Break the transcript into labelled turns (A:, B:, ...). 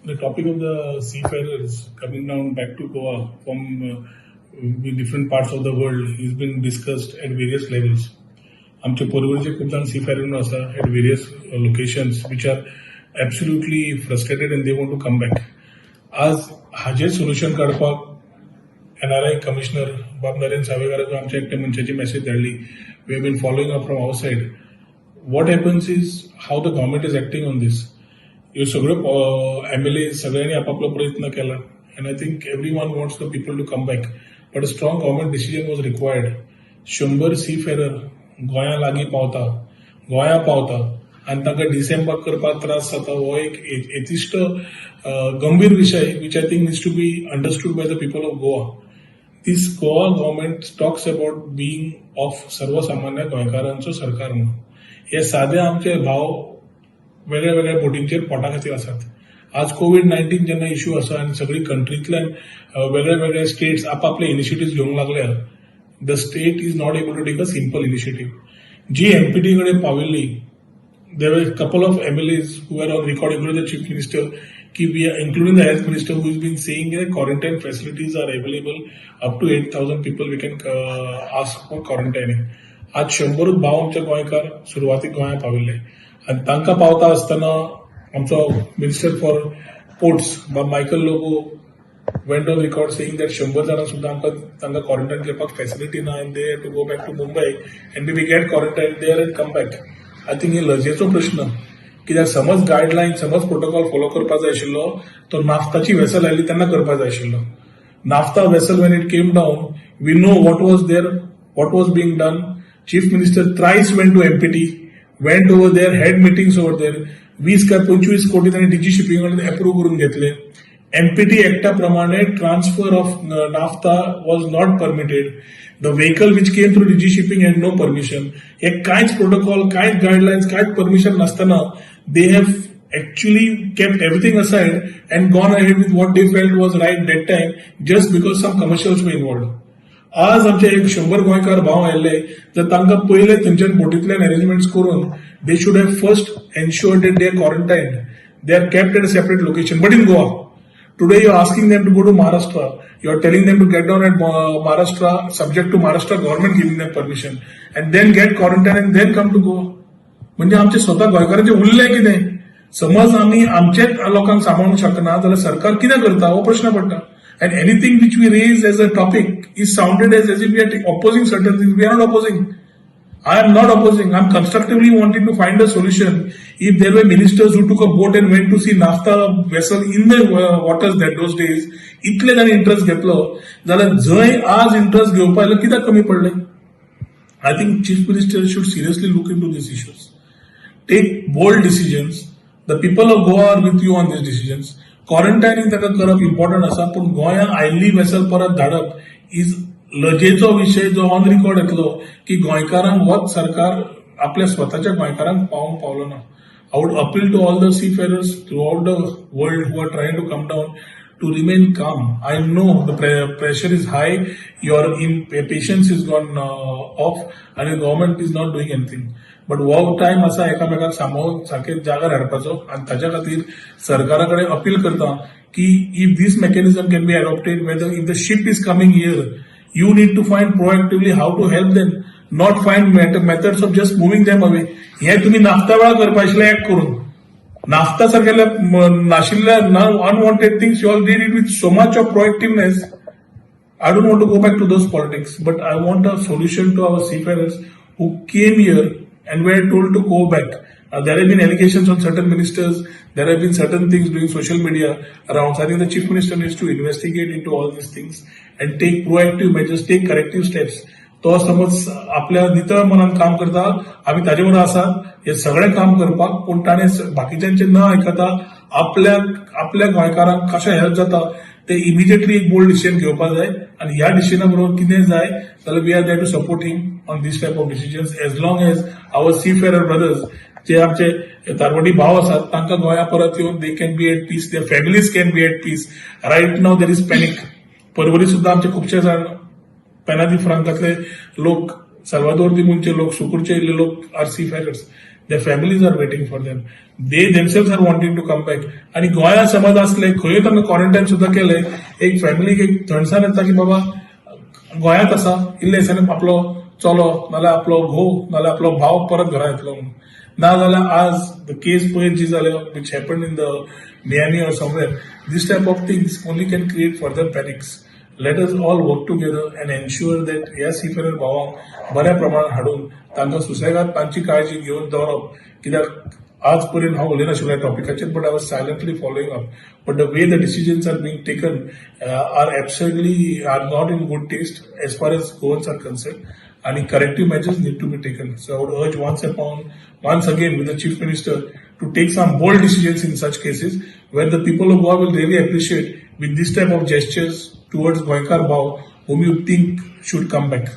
A: The topic of the seafarers coming down back to Goa from different parts of the world is being discussed at various levels. आमचे पोरवरीचे खूप जाण seafarer आसा at various locations which are absolutely frustrated and they want to come back. आज हाजेर solution काडपाक NRI commissioner बाब नरेंद्र सावेकाराक आमच्या एकट्या मनशाची message धाडली. We have been following up from our side. What happens is how the government is acting on this. हे सगळे MLA सगळ्यांनी आपापला प्रयत्न केला and I think everyone wants the people to come back. But a strong government decision was required. 100 seafarer गोंया लागीं पावता, गोंया पावता आनी तांकां डिसेंबर करपाक त्रास जाता हो एक यथेश्ट गंभीर विषय which I think needs to be understood by the people of Goa. This Goa government talks about being of सर्वसामान्य गोंयकारांचो सरकार म्हणून. हे सादे आमचे भाव वेगळ्या वेगळ्या बोटींचेर पोटा खातीर आसात. आज COVID-19 जेन्ना इश्यू आसा आनी सगळी कंट्रींतल्यान वेगळ्या वेगळ्या स्टेट्स आपापले इनिशिएटिव्ह घेवंक लागल्यात. The state is not able to take a simple initiative. G MPT कडेन पाविल्ली, there were a couple of MLAs who were on record, including the Chief Minister, including the Health Minister, who has been saying that quarantine facilities are available up to 8,000 people we can ask for quarantining. आज 100 भाव आमचे गोंयकार सुरवातीक गोंया पाविल्ले आनी तांकां पावता आसतना आमचो minister for ports Michael Lobo went on record saying that 100 जाणां सुद्दां तांकां क्वारंटायन करपाक फॅसिलिटी ना and they had to go back to Mumbai and maybe get quarantined there and come back. I think हे लजेचो प्रश्न कित्याक समज गायडलायन समज प्रोटोकॉल फॉलो करपाक जाय आशिल्लो तो नाफ्ताची वेसल आयली तेन्ना करपाक जाय आशिल्लो. Naphtha vessel when it came down, we know what was there, what was being done. Chief Minister thrice went to MPT, went over there, had meetings over there. 20 काय 25 कोटी त्यांनी डीजी शिपिंग कडून approve करून घेतले. MPT एक्टा प्रमाणे transfer of naphtha was not permitted. The vehicle which came through DG shipping had no permission. हे कांयच प्रोटोकॉल, कांयच गायडलायन्स, कांयच परमिशन नासतना they have actually kept everything aside and gone ahead with what they felt was right that time just because some commercials were involved. आज आमचे एक 100 गोंयकार भाव आयले जर तांकां पयले थंयच्यान बोटींतल्यान अरेंजमेंट्स करून they should have first ensured that they are quarantined, they are kept at a separate location. But in Goa today you are asking them to go to Maharashtra, you are telling them to get down at Maharashtra subject to Maharashtra government giving them permission and then get quarantined and then come to Goa. म्हणजे आमचे स्वतः गोंयकारांचे उरले कितें? समज आमी आमचेच लोकांक सांबाळूंक शकना जाल्यार सरकार कितें करता हो प्रश्न पडटा. And anything which we raise as a topic is sounded as if we are opposing certain things. We are not opposing. I am not opposing. I am constructively wanting to find a solution. If there were ministers who took a boat and went to see NAFTA vessel in the waters those days, इतले तांणी interest घेतलो जाल्यार जंय आज interest घेवपा आयलो कित्याक कमी पडले? I think Chief Minister should seriously look into these issues. Take bold decisions. The people of Goa are with you on these decisions. क्वारंटायनिंग ताका करप इम्पॉर्टंट आसा पूण गोंया आयिल्ली वेसल परत धाडप इज लजेचो विषय जो ऑन रिकॉर्ड येतलो की गोंयकारांक होच सरकार आपल्या स्वताच्या गोंयकारांक पावोवंक पावलो ना. I would appeal to all the seafarers throughout the world who are trying to come down to remain calm. I know the pressure is high, your patience is gone off and the government is not doing anything. But हो time आसा एकामेकाक सांबाळून सारखे जाग्यार हाडपाचो आनी ताच्या खातीर सरकारा कडेन अपील करता की if this mechanism can be adopted whether if the ship is coming here you need to find proactively how to help them, not find methods of just moving them away. हे तुम्ही naphtha वेळा करपा आशिल्लें एक करून naphtha सारकेल्या नाशिल्ल्या unwanted things you all did it with so much of proactiveness. I don't want to go back to those politics, but I want a solution to our seafarers who came here and were told to go back. There have been allegations on certain ministers. There have been certain things doing social media around. So I think the Chief Minister needs to investigate into all these things and take proactive measures, take corrective steps. तो समज आपल्या नितळ मनान काम करता, आम्ही ताजे बरोबर आसात हे सगळें काम करपाक, पूण ताणें बाकीच्यांचे न आयकता आपल्या गोंयकारांक कशें हेल्प जाता ते इमिजिएटली एक बोल्ड डिसिजन घेवपाक जाय आनी ह्या डिसिजना बरोबर कितें जाय जाल्यार we are there to support him on this type of decisions as long as our seafarer brothers जे आमचे तारवडी भाव आसात तांकां गोंया परत येवन they can be at peace, their families can be at peace. Right now there is panic. परवरी सुद्दां आमचे खुबशे जाण पेनादी फ्रांकातले लोक, साल्वादोर दिमुंचे लोक, सुकूरचे लोक R seafarers. their families are waiting for them. They themselves are wanting to come back. आणि गोंया समज असले खंय तांकां क्वॉरंटायन सुद्धा केले, एक फॅमिलीक एक थंडसाण येता की बाबा गोंयांत आसा, इल्ले दिसांनी आपलो चलो नाल्यार आपलो घोव नाल्यार आपलो भाव परत घरा येतलो म्हणून. नाजाल्यार आज द केस पळयत जी जाल्यो which happened in the Miami or somewhere, this type of things only can create further panics. Let us all work together and ensure that ह्या सीफेरर भावांक बऱ्या प्रमाणात हाडून तांकां सुसेगाद तांची काळजी घेवन दवरप. कित्याक आज पर्यंत हांव उलयनाशिल्लो ह्या टॉपिकाचेर, but I was silently following up. But the way the decisions are being taken are absolutely are not in good taste as far as Goans are concerned. And corrective measures need to be taken. So I would urge once again with the Chief Minister to take some bold decisions in such cases where the people of Goa will really appreciate with this type of gestures towards Goinkar Bhav whom you think should come back.